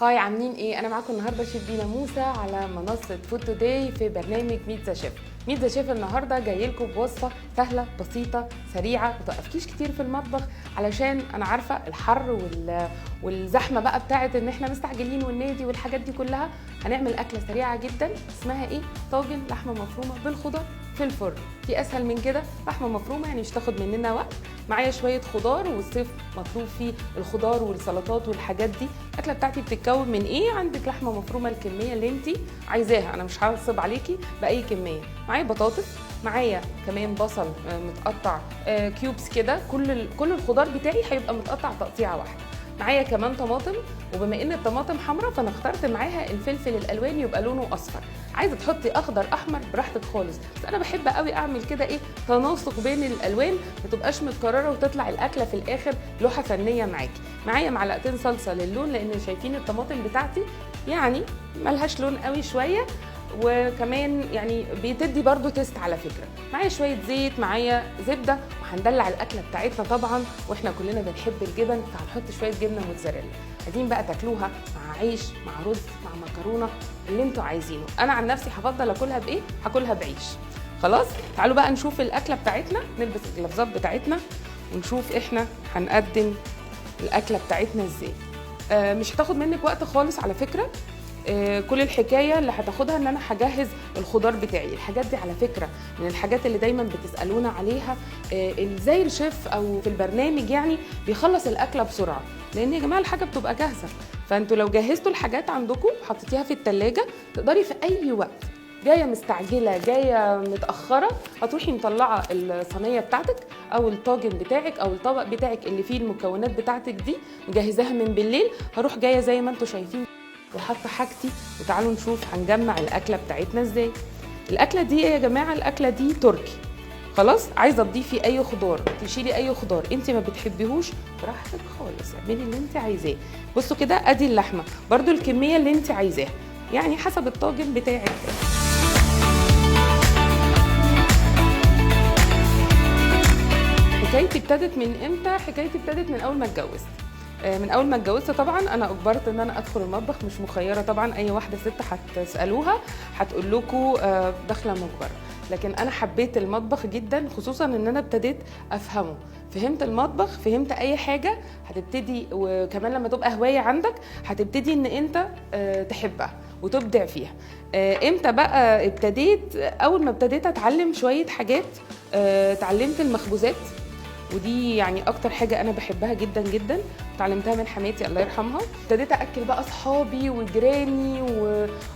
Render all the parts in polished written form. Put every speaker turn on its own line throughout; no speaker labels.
هاي، عاملين ايه؟ انا معاكم النهارده شيف دينا موسى على منصه فود توداي في برنامج ميت ذا شيف. ميت ذا شيف النهارده جاي لكم بوصفه سهله بسيطه سريعه، ما توقفكيش كتير في المطبخ، علشان انا عارفه الحر والزحمه بقى بتاعت ان احنا مستعجلين والنادي والحاجات دي كلها. هنعمل اكله سريعه جدا اسمها ايه؟ طاجن لحمه مفرومه بالخضار في الفرن. في اسهل من كده؟ لحمه مفرومه يعني مش تاخد مننا وقت. معايا شويه خضار، والصيف مطلوب فيه الخضار والسلطات والحاجات دي. الاكله بتاعتي بتتكون من ايه؟ عندك لحمه مفرومه الكميه اللي انت عايزاها، انا مش هغصب عليكي باي كميه. معايا بطاطس، معايا كمان بصل متقطع كيوبس كده. كل الخضار بتاعي هيبقى متقطع تقطيعه واحده. معايا كمان طماطم، وبما ان الطماطم حمراء فانا اخترت معاها الفلفل الالوان يبقى لونه اصفر. عايزه تحطي اخضر احمر براحتك خالص، بس انا بحب قوي اعمل كده ايه، تناسق بين الالوان، ما تبقاش متكرره وتطلع الاكله في الاخر لوحه فنيه معاكي. معايا معلقتين صلصه للون، لان شايفين الطماطم بتاعتي يعني ملهاش لون قوي شويه، وكمان يعني بتدي برضو تيست على فكره. معايا شويه زيت، معايا زبده، وهندلع الاكله بتاعتنا طبعا، واحنا كلنا بنحب الجبن فهنحط شويه جبنه موتزاريلا. عايزين بقى تاكلوها مع عيش، مع رز، مع مكرونه، اللي انتوا عايزينه. انا عن نفسي هفضل اكلها بايه؟ هاكلها بعيش. خلاص، تعالوا بقى نشوف الاكله بتاعتنا، نلبس الجلافزات بتاعتنا ونشوف احنا هنقدم الاكله بتاعتنا ازاي. مش هتاخد منك وقت خالص على فكره. كل الحكايه اللي هتاخدها ان انا هجهز الخضار بتاعي. الحاجات دي على فكره من الحاجات اللي دايما بتسالونا عليها، ازاي الشيف او في البرنامج يعني بيخلص الاكله بسرعه، لان يا جماعه الحاجه بتبقى جاهزه. فانتوا لو جهزتوا الحاجات عندكم حطيتيها في التلاجة، تقدري في اي وقت، جايه مستعجله جايه متاخره، هتروحي مطلعه الصينيه بتاعتك او الطاجن بتاعك او الطبق بتاعك اللي فيه المكونات بتاعتك دي مجهزاها من بالليل، هروح جايه زي ما انتوا شايفين وحاطه حاجتي. وتعالوا نشوف هنجمع الاكله بتاعتنا ازاي. الاكله دي يا جماعه الاكله دي تركي. خلاص، عايزه تضيفي اي خضار، تشيلي اي خضار انت ما بتحبيهوش براحتك خالص، اعملي اللي انت عايزاه. بصوا كده، ادي اللحمه برضو الكميه اللي انت عايزاها، يعني حسب الطاجن بتاعك. حكايتي ابتدت من امتى؟ حكايتي ابتدت من اول ما اتجوزت. من اول ما اتجوزت طبعا انا اجبرت ان انا ادخل المطبخ، مش مخيره طبعا. اي واحده ست هتسالوها هتقول لكم داخله مجبره، لكن انا حبيت المطبخ جدا، خصوصا ان انا ابتديت افهمه. فهمت المطبخ، فهمت اي حاجه هتبتدي، وكمان لما تبقى هوايه عندك هتبتدي ان انت تحبها وتبدع فيها. امتى بقى ابتديت؟ اول ما ابتديت اتعلم شويه حاجات، اتعلمت المخبوزات، ودي يعني اكتر حاجه انا بحبها جدا جدا. اتعلمتها من حماتي الله يرحمها. ابتديت اكل بقى اصحابي وجيراني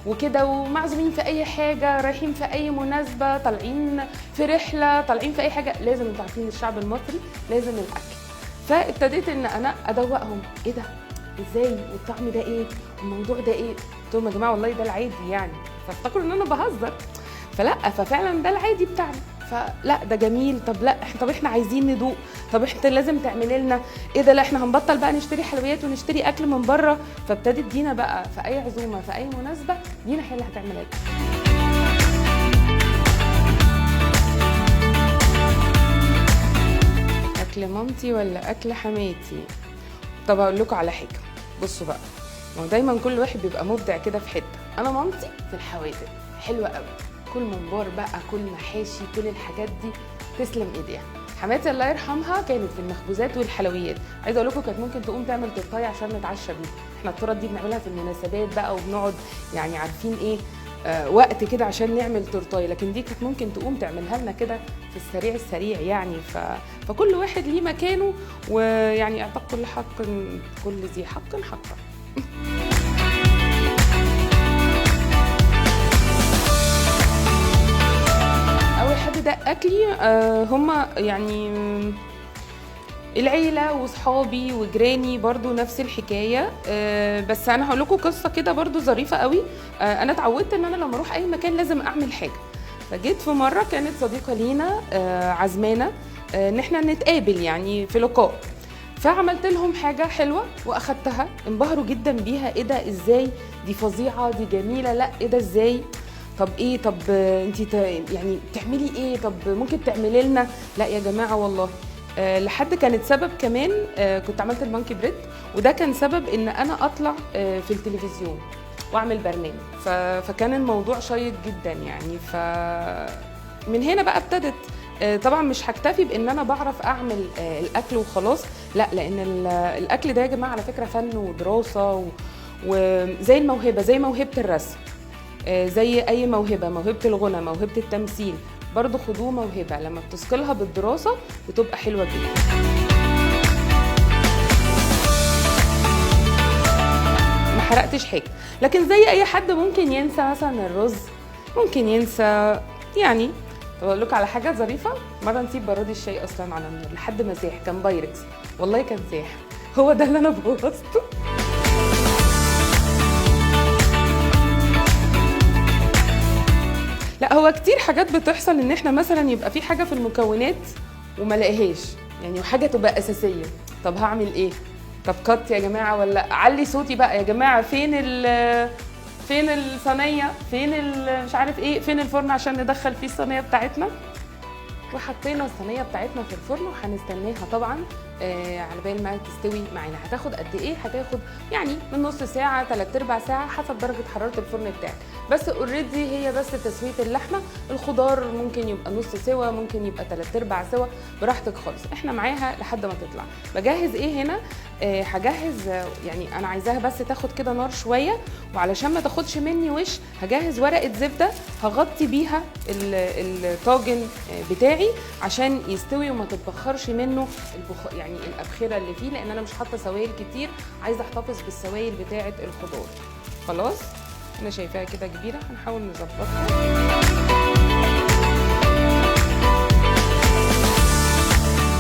وكده، ومعزومين في اي حاجه، رايحين في اي مناسبه، طالعين في رحله، طالعين في اي حاجه، لازم، انتوا عارفين الشعب المصري لازم الاكل. فابتديت ان انا ادوقهم، ايه ده؟ ازاي؟ والطعم ده ايه؟ الموضوع ده ايه؟ قلت لهم يا جماعه والله ده العادي يعني، فافتكروا ان انا بهزر. ففعلا ده العادي بتاعنا. فلا ده جميل، طب احنا عايزين ندوق، طب احنا لازم تعملي لنا ايه ده، لا احنا هنبطل بقى نشتري حلويات ونشتري اكل من بره. فابتدت دينا بقى في اي عزومه في اي مناسبه، دينا هي اللي هتعمل الاكل. اكل مامتي ولا اكل حماتي؟ طب اقول لكم على حاجه، بصوا بقى، ما هو دايما كل واحد بيبقى مبدع كده في حته. انا مامتي في الحوادق حلوه قوي، كل ممبار بقى، كل محاشي، كل الحاجات دي تسلم ايديها. حماتي الله يرحمها كانت في المخبوزات والحلويات. عايزه اقول لكم كانت ممكن تقوم تعمل تورتايه عشان نتعشى بيها. احنا التورت دي بنعملها في المناسبات بقى، وبنقعد يعني عارفين ايه، وقت كده عشان نعمل تورتايه، لكن دي كانت ممكن تقوم تعملها لنا كده في السريع السريع يعني. فكل واحد ليه مكانه، ويعني اعطى كل ذي حق حقه. ده اكلي، هما يعني العيله وصحابي وجيراني برضو نفس الحكايه. بس انا هقول لكم قصه كده برضو ظريفه قوي. انا اتعودت ان انا لما اروح اي مكان لازم اعمل حاجه. فجيت في مره كانت صديقه لينا عزمانه ان احنا نتقابل يعني في لقاء، فعملت لهم حاجه حلوه واخدتها، انبهروا جدا بيها. ايه ده؟ ازاي؟ دي فظيعه، دي جميله، لا ايه ده ازاي؟ طب ايه؟ طب انتي يعني تعملي ايه؟ طب ممكن تعملي لنا؟ لا يا جماعه والله لحد كانت سبب كمان كنت عملت المونكي بريد، وده كان سبب ان انا اطلع في التلفزيون واعمل برنامج، فكان الموضوع شيق جدا يعني. من هنا بقى ابتدت. طبعا مش هكتفي بان انا بعرف اعمل الاكل وخلاص، لا، لان الاكل ده يا جماعه على فكره فن ودراسه وزي الموهبه، زي موهبه الرسم، زي اي موهبه، موهبه الغنى، موهبه التمثيل، برضو خدوه موهبه لما بتثقلها بالدراسه بتبقى حلوه جدا. ما حرقتش حاجه، لكن زي اي حد ممكن ينسى مثلا الرز، ممكن ينسى يعني. اقول لكم على حاجه ظريفه، مره نسيب براد الشاي اصلا على النار لحد ما ساح، كان بايركس والله، كان ساح، هو ده اللي انا بوظته. لا، هو كتير حاجات بتحصل ان احنا مثلا يبقى في حاجه في المكونات وما لاقيهاش يعني، وحاجه تبقى اساسيه، طب هعمل ايه؟ طب كات يا جماعه، ولا اعلي صوتي بقى يا جماعه، فين الصينيه، فين مش عارف ايه، فين الفرن عشان ندخل فيه الصينيه بتاعتنا. وحطينا الصينيه بتاعتنا في الفرن وهنستناها طبعا على بال ما تستوي معانا. هتاخد قد ايه؟ هتاخد يعني من نص ساعه 3/4 ساعه حسب درجه حراره الفرن بتاعك. بس اوريدي هي بس تسويه اللحمه، الخضار ممكن يبقى نص سوا، ممكن يبقى 3/4 سوا، براحتك خالص. احنا معاها لحد ما تطلع. بجهز ايه هنا؟ هجهز يعني انا عايزاها بس تاخد كده نار شويه، وعلشان ما تاخدش مني وش هجهز ورقه زبده هغطي بيها الطاجن بتاعي عشان يستوي وما تتبخرش منه يعني الابخره اللي فيه، لان انا مش حاطه سوائل كتير، عايزه احتفظ بالسوائل بتاعه الخضار. خلاص انا شايفاها كده كبيره، هنحاول نظبطها.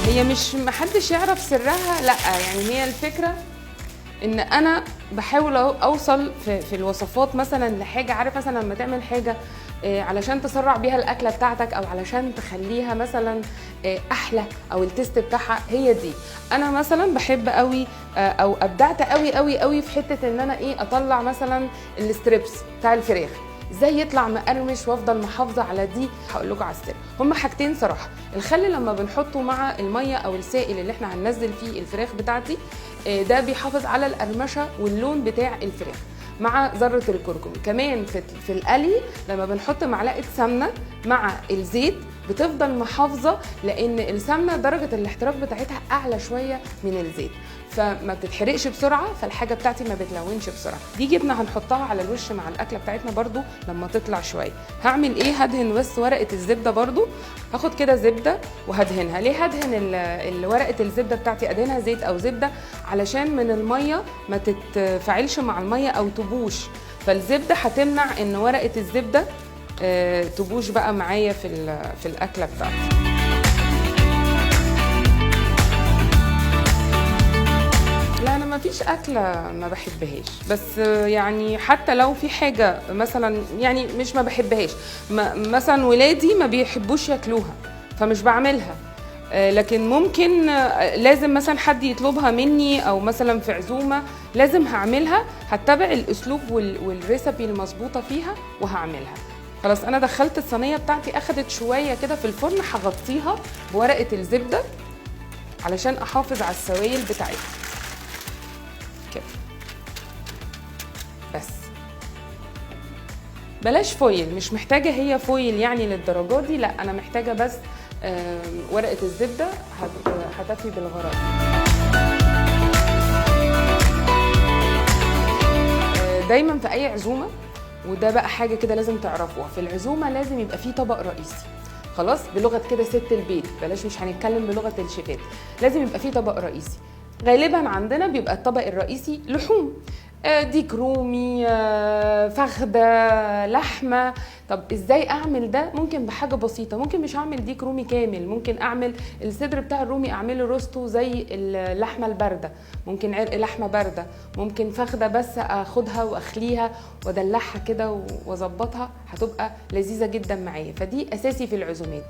هي مش محدش يعرف سرها، لا يعني هي الفكره ان انا بحاول اوصل في الوصفات مثلا لحاجه، عارف مثلا لما تعمل حاجه علشان تسرع بيها الاكله بتاعتك، او علشان تخليها مثلا احلى، او التيست بتاعها، هي دي. انا مثلا بحب قوي او ابدعت قوي قوي قوي في حته ان انا اطلع مثلا الستريبس بتاع الفراخ ازاي يطلع مقرمش وافضل محافظه على دي. هقول لكم على السر، هما حاجتين صراحه. الخل لما بنحطه مع الميه او السائل اللي احنا هننزل فيه الفراخ بتاعتي، ده بيحافظ على القرمشه واللون بتاع الفراخ، مع ذره الكركم. كمان في القلي لما بنحط معلقه سمنه مع الزيت بتفضل محافظه، لان السمنه درجه الاحتراق بتاعتها اعلى شويه من الزيت، فما بتتحرقش بسرعه، فالحاجه بتاعتي ما بتلونش بسرعه. دي جبنه هنحطها على الوش مع الاكله بتاعتنا برضو لما تطلع شويه. هعمل ايه؟ هدهن بس ورقه الزبده برضو، هاخد كده زبده وهدهنها. ليه هدهن ورقه الزبده بتاعتي؟ ادهنها زيت او زبده علشان من الميه ما تتفاعلش مع الميه او تبوش، فالزبده هتمنع ان ورقه الزبده تبوش بقى معايا في الاكله بتاعتي. لا، انا ما فيش اكله ما بحبهاش، بس يعني حتى لو في حاجه مثلا يعني مش ما بحبهاش، مثلا ولادي ما بيحبوش ياكلوها فمش بعملها، لكن ممكن لازم مثلا حد يطلبها مني، او مثلا في عزومه لازم هعملها، هتبع الاسلوب والريسبي المظبوطه فيها وهعملها. خلاص انا دخلت الصينيه بتاعتي، اخدت شويه كده في الفرن، هغطيها بورقه الزبده علشان احافظ على السوائل بتاعتها كده. بس بلاش فويل، مش محتاجه هي فويل يعني للدرجه دي، لا انا محتاجه بس ورقه الزبده هتفي بالغرض. دايما في اي عزومه، وده بقى حاجه كده لازم تعرفوها، في العزومه لازم يبقى فيه طبق رئيسي. خلاص بلغه كده ست البيت، بلاش مش هنتكلم بلغه الشيفات، لازم يبقى فيه طبق رئيسي. غالبا عندنا بيبقى الطبق الرئيسي لحوم، ديك رومي، فخده، لحمه. طب ازاي اعمل ده؟ ممكن بحاجه بسيطه، ممكن مش هعمل ديك رومي كامل، ممكن اعمل الصدر بتاع الرومي اعمله روستو زي اللحمه البارده، ممكن عرق لحمه بارده، ممكن فخده بس اخدها واخليها وادلعها كده واظبطها، هتبقى لذيذه جدا معايا. فدي اساسي في العزومات.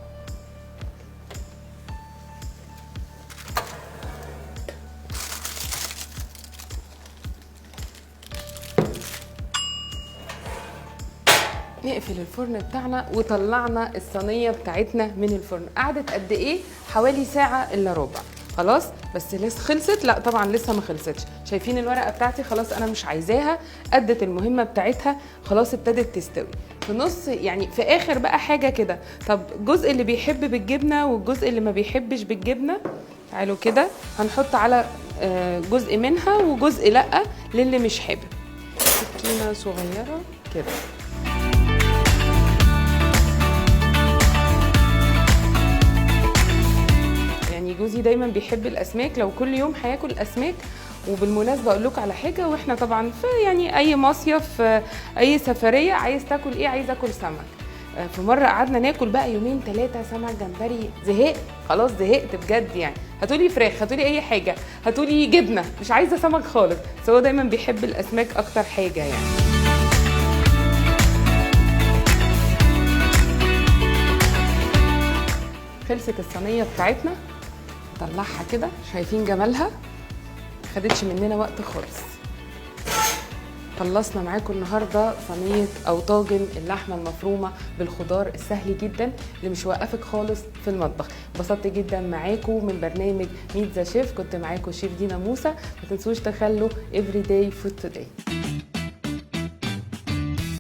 نقفل الفرن بتاعنا وطلعنا الصينيه بتاعتنا من الفرن. قعدت قد ايه؟ حوالي ساعه الا ربع. خلاص بس لسه خلصت؟ لا طبعا لسه ما خلصتش. شايفين الورقه بتاعتي خلاص انا مش عايزاها، ادت المهمه بتاعتها، خلاص ابتدت تستوي. في نص يعني في اخر بقى حاجه كده. طب الجزء اللي بيحب بالجبنه والجزء اللي ما بيحبش بالجبنه، تعالوا كده هنحط على جزء منها وجزء لا للي مش حابب. سكينه صغيره كده. يعني جوزي دايما بيحب الاسماك، لو كل يوم هياكل اسماك. وبالمناسبه اقول لكم على حاجه، واحنا طبعا في يعني اي مصيف اي سفريه عايز تاكل ايه؟ عايز اكل سمك. في مره قعدنا ناكل بقى يومين 3 سمك جمبري، زهقت خلاص، زهقت بجد. يعني هاتولي فراخ، هاتولي اي حاجه، هاتولي جبنه، مش عايزه سمك خالص. بس هو دايما بيحب الاسماك اكتر حاجه يعني. خلصت الصينيه بتاعتنا، نطلعها كده. شايفين جمالها؟ خدتش مننا وقت خالص. خلصنا معاكم النهارده صينيه او طاجن اللحمه المفرومه بالخضار السهل جدا اللي مش وقفك خالص في المطبخ. انبسطت جدا معاكم من برنامج ميت ذا شيف. كنت معاكم شيف دينا موسى. ما تنسوش تخلوا everyday food today.